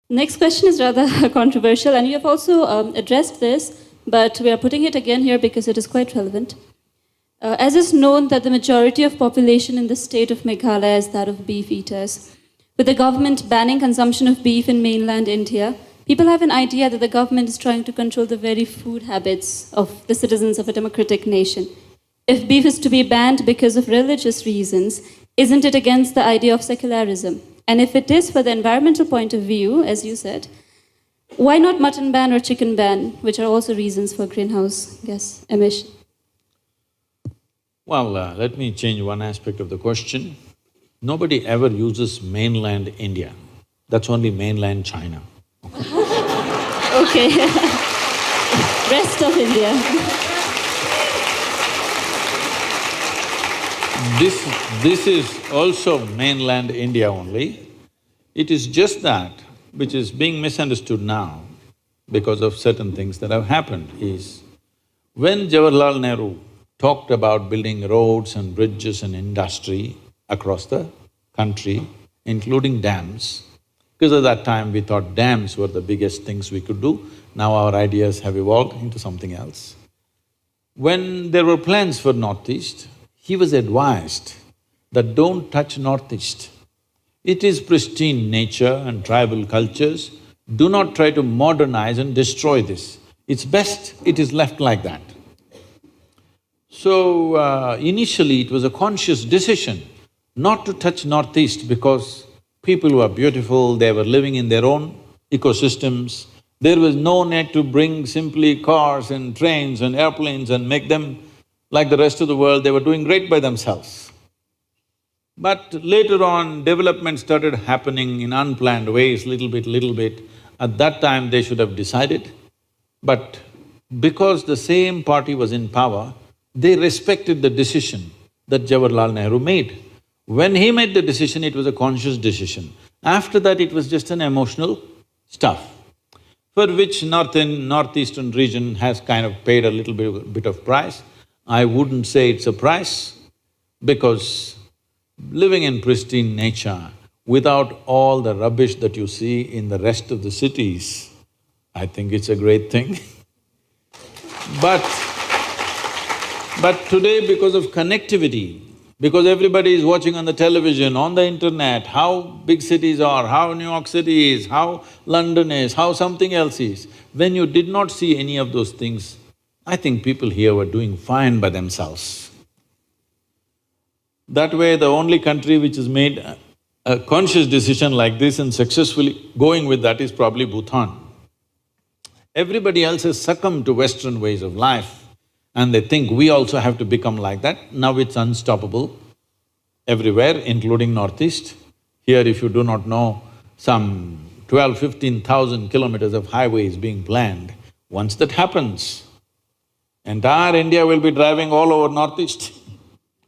Next question is rather controversial, and you have also addressed this, but we are putting it again here because it is quite relevant. As is known that the majority of population in the state of Meghalaya is that of beef eaters. With the government banning consumption of beef in mainland India, people have an idea that the government is trying to control the very food habits of the citizens of a democratic nation. If beef is to be banned because of religious reasons, isn't it against the idea of secularism? And if it is for the environmental point of view, as you said, why not mutton ban or chicken ban, which are also reasons for greenhouse gas emission? Well, let me change one aspect of the question. Nobody ever uses mainland India. That's only mainland China. Okay. Rest of India. This is also mainland India only. It is just that which is being misunderstood now because of certain things that have happened is, when Jawaharlal Nehru talked about building roads and bridges and industry across the country, including dams, because at that time we thought dams were the biggest things we could do. Now our ideas have evolved into something else. When there were plans for Northeast, he was advised that don't touch Northeast. It is pristine nature and tribal cultures. Do not try to modernize and destroy this. It's best it is left like that. So, initially it was a conscious decision not to touch Northeast because people were beautiful, they were living in their own ecosystems. There was no need to bring simply cars and trains and airplanes and make them like the rest of the world. They were doing great by themselves. But later on, development started happening in unplanned ways, little bit. At that time, they should have decided. But because the same party was in power, they respected the decision that Jawaharlal Nehru made. When he made the decision, it was a conscious decision. After that, it was just an emotional stuff, for which northeastern region has kind of paid a little bit of price. I wouldn't say it's a price, because living in pristine nature without all the rubbish that you see in the rest of the cities, I think it's a great thing. But today, because of connectivity, because everybody is watching on the television, on the internet, how big cities are, how New York City is, how London is, how something else is, when you did not see any of those things, I think people here were doing fine by themselves. That way, the only country which has made a conscious decision like this and successfully going with that is probably Bhutan. Everybody else has succumbed to Western ways of life, and they think we also have to become like that. Now it's unstoppable everywhere, including Northeast. Here, if you do not know, some 15,000 kilometers of highway is being planned. Once that happens, entire India will be driving all over Northeast,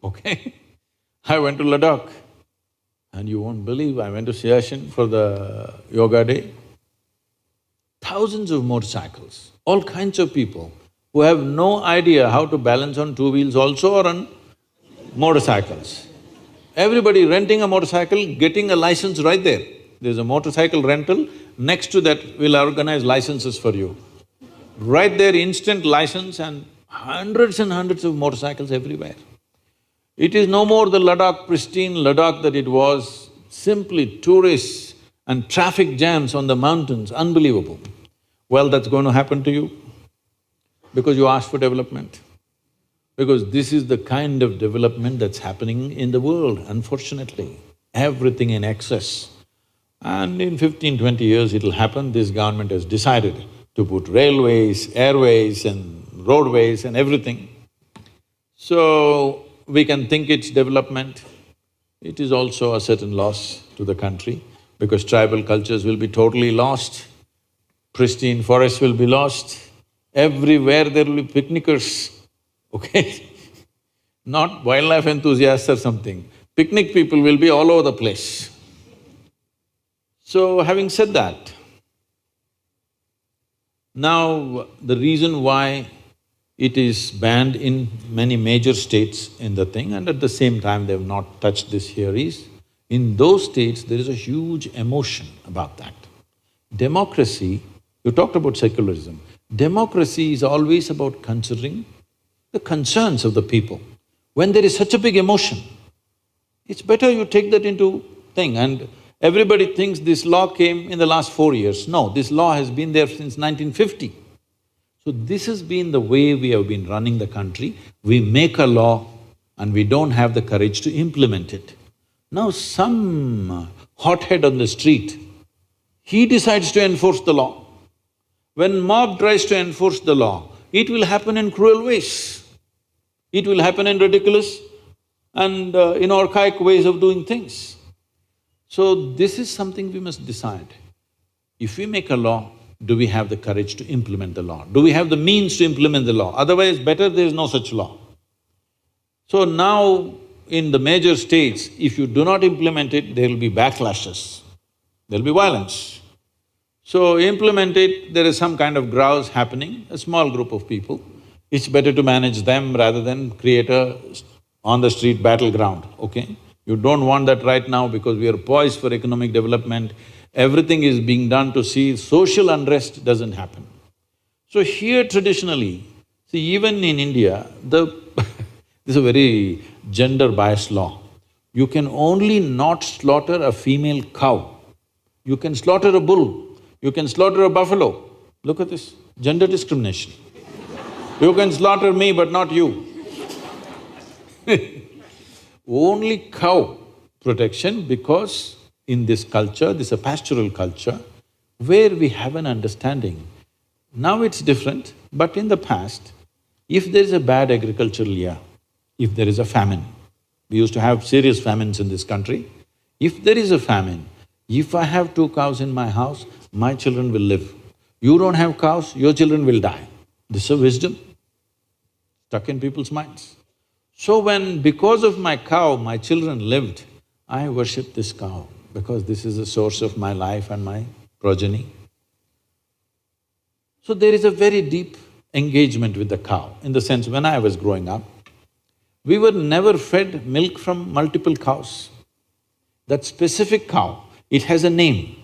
okay? I went to Ladakh, and you won't believe, I went to Siachen for the yoga day. Thousands of motorcycles, all kinds of people who have no idea how to balance on two wheels also or on motorcycles. Everybody renting a motorcycle, getting a license right there. There's a motorcycle rental, next to that we'll organize licenses for you. Right there, instant license, and hundreds of motorcycles everywhere. It is no more the Ladakh, pristine Ladakh that it was, simply tourists and traffic jams on the mountains, unbelievable. Well, that's going to happen to you because you asked for development. Because this is the kind of development that's happening in the world, unfortunately. Everything in excess. And in 15-20 years it'll happen. This government has decided to put railways, airways and roadways and everything. So, we can think it's development. It is also a certain loss to the country because tribal cultures will be totally lost, pristine forests will be lost, everywhere there will be picnickers, okay? Not wildlife enthusiasts or something. Picnic people will be all over the place. So, having said that, now the reason why it is banned in many major states in the thing, and at the same time they've not touched this here is, in those states there is a huge emotion about that. Democracy, you talked about secularism. Democracy is always about considering the concerns of the people. When there is such a big emotion, it's better you take that into thing. And everybody thinks this law came in the last 4 years. No, this law has been there since 1950. So this has been the way we have been running the country. We make a law and we don't have the courage to implement it. Now some hothead on the street, he decides to enforce the law. When mob tries to enforce the law, it will happen in cruel ways. It will happen in ridiculous and in archaic ways of doing things. So this is something we must decide. If we make a law, do we have the courage to implement the law? Do we have the means to implement the law? Otherwise, better there is no such law. So now, in the major states, if you do not implement it, there will be backlashes, there will be violence. So implement it, there is some kind of grouse happening, a small group of people. It's better to manage them rather than create a on-the-street battleground, okay? You don't want that right now because we are poised for economic development. Everything is being done to see social unrest doesn't happen. So here traditionally, see even in India, this is a very gender-biased law. You can only not slaughter a female cow. You can slaughter a bull, you can slaughter a buffalo. Look at this, gender discrimination. You can slaughter me but not you. Only cow protection because in this culture, this is a pastoral culture, where we have an understanding. Now it's different, but in the past, if there is a bad agricultural year, if there is a famine, we used to have serious famines in this country, if there is a famine, if I have 2 cows in my house, my children will live. You don't have cows, your children will die. This is a wisdom stuck in people's minds. So when because of my cow, my children lived, I worship this cow because this is the source of my life and my progeny. So there is a very deep engagement with the cow, in the sense when I was growing up, we were never fed milk from multiple cows. That specific cow, it has a name,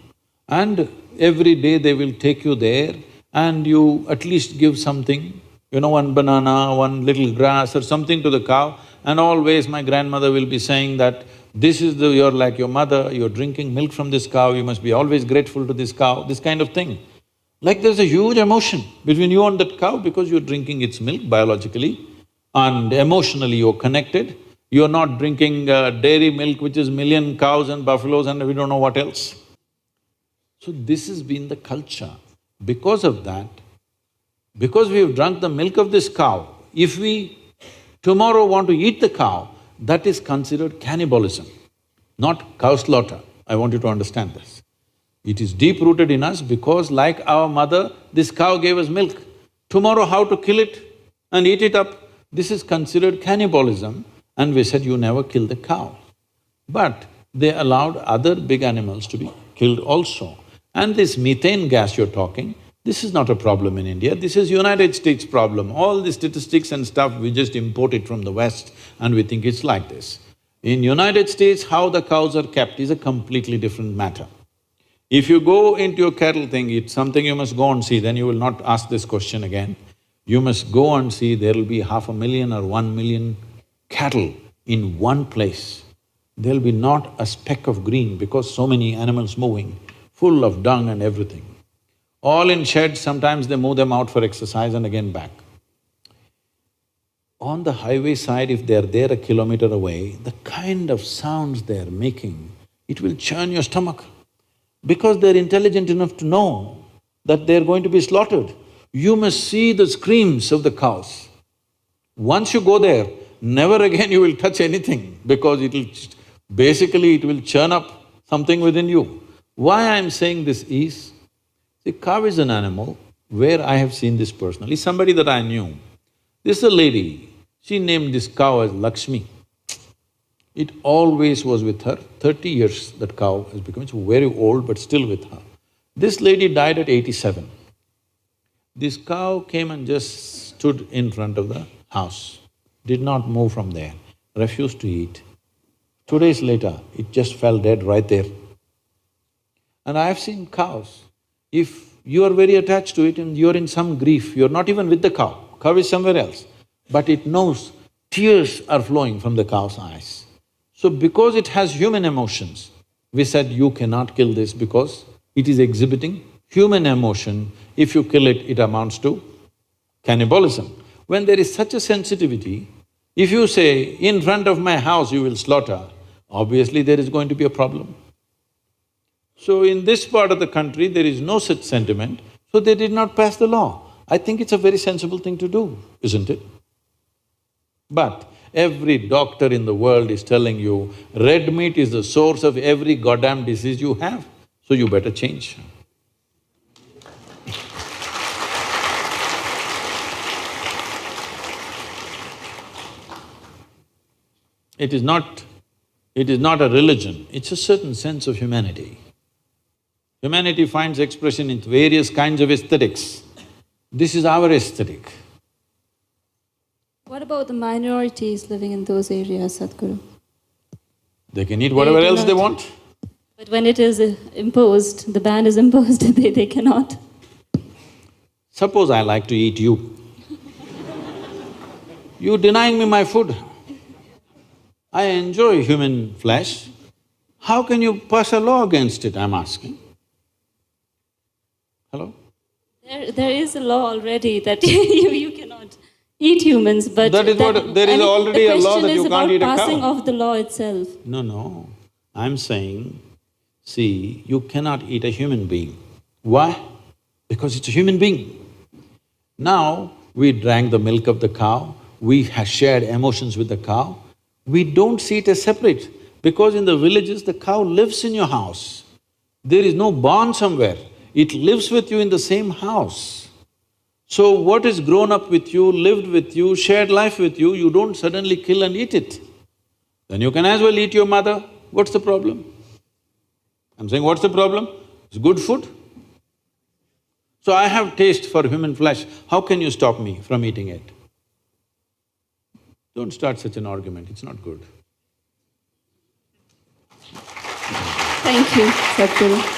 and every day they will take you there and you at least give something, one banana, one little grass or something to the cow, and always my grandmother will be saying that this is you're like your mother, you're drinking milk from this cow, you must be always grateful to this cow, this kind of thing. Like there's a huge emotion between you and that cow because you're drinking its milk biologically and emotionally you're connected. You're not drinking dairy milk which is million cows and buffaloes and we don't know what else. So this has been the culture. Because of that, because we've drunk the milk of this cow, if we tomorrow want to eat the cow, that is considered cannibalism, not cow slaughter. I want you to understand this. It is deep-rooted in us because like our mother, this cow gave us milk. Tomorrow how to kill it and eat it up, this is considered cannibalism, and we said you never kill the cow. But they allowed other big animals to be killed also. And this methane gas you're talking, this is not a problem in India, this is United States problem. All the statistics and stuff, we just import it from the West and we think it's like this. In United States, how the cows are kept is a completely different matter. If you go into a cattle thing, it's something you must go and see, then you will not ask this question again. You must go and see, there will be 500,000 or 1 million cattle in one place. There'll be not a speck of green because so many animals moving, full of dung and everything. All in sheds, sometimes they move them out for exercise and again back. On the highway side, if they're there a kilometer away, the kind of sounds they're making, it will churn your stomach. Because they're intelligent enough to know that they're going to be slaughtered. You must see the screams of the cows. Once you go there, never again you will touch anything because basically it will churn up something within you. Why I'm saying this is, see, cow is an animal where I have seen this personally, somebody that I knew. This is a lady, she named this cow as Lakshmi. It always was with her, 30 years that cow has become, it's very old but still with her. This lady died at 87. This cow came and just stood in front of the house, did not move from there, refused to eat. 2 days later, it just fell dead right there. And I have seen cows, If you are very attached to it and you're in some grief, you're not even with the cow is somewhere else, but it knows tears are flowing from the cow's eyes. So because it has human emotions, we said you cannot kill this because it is exhibiting human emotion. If you kill it, it amounts to cannibalism. When there is such a sensitivity, if you say, in front of my house you will slaughter, obviously there is going to be a problem. So in this part of the country, there is no such sentiment, so they did not pass the law. I think it's a very sensible thing to do, isn't it? But every doctor in the world is telling you, red meat is the source of every goddamn disease you have, so you better change. It is not a religion, it's a certain sense of humanity. Humanity finds expression in various kinds of aesthetics. This is our aesthetic. What about the minorities living in those areas, Sadhguru? They can eat whatever do else they not. want. But when it is imposed, the ban is imposed, they cannot. Suppose I like to eat you. You denying me my food. I enjoy human flesh. How can you pass a law against it, I'm asking? Hello? There is a law already that you cannot eat humans, but That is what… there is already a law that you can't eat a cow. The question is about passing of the law itself. No, I'm saying, see, you cannot eat a human being. Why? Because it's a human being. Now, we drank the milk of the cow, we have shared emotions with the cow, we don't see it as separate, because in the villages, the cow lives in your house. There is no barn somewhere, it lives with you in the same house. So what is grown up with you, lived with you, shared life with you, you don't suddenly kill and eat it. Then you can as well eat your mother, what's the problem? I'm saying, what's the problem? It's good food. So I have taste for human flesh, how can you stop me from eating it? Don't start such an argument, it's not good. Thank you, Sadhguru.